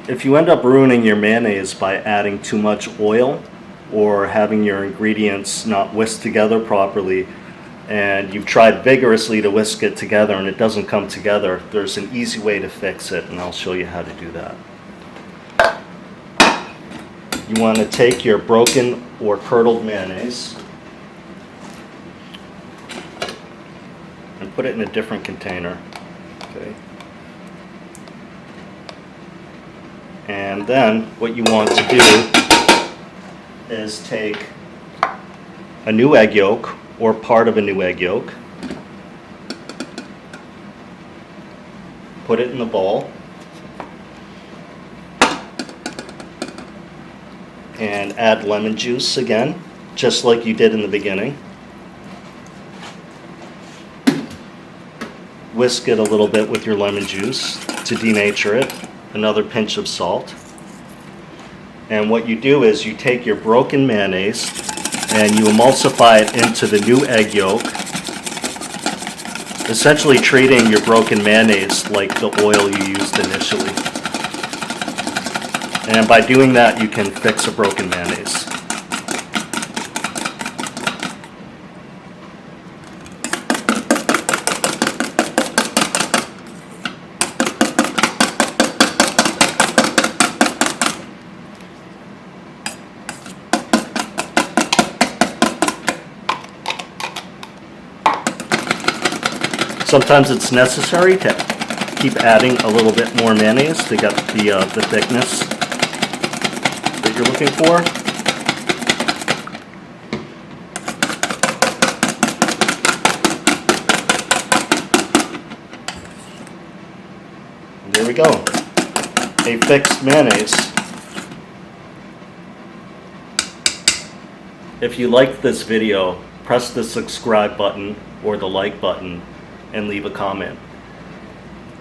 If you end up ruining your mayonnaise by adding too much oil or having your ingredients not whisked together properly, and you've tried vigorously to whisk it together and it doesn't come together, there's an easy way to fix it, and I'll show you how to do that. You want to take your broken or curdled mayonnaise and put it in a different container. Okay. And then what you want to do is take a new egg yolk or part of a new egg yolk, put it in the bowl, and add lemon juice again, just like you did in the beginning. Whisk it a little bit with your lemon juice to denature it. Another pinch of salt. And what you do is you take your broken mayonnaise and you emulsify it into the new egg yolk, essentially treating your broken mayonnaise like the oil you used initially. And by doing that, you can fix a broken mayonnaise. Sometimes it's necessary to keep adding a little bit more mayonnaise to get the thickness that you're looking for. And there we go, a fixed mayonnaise. If you liked this video, press the subscribe button or the like button and leave a comment.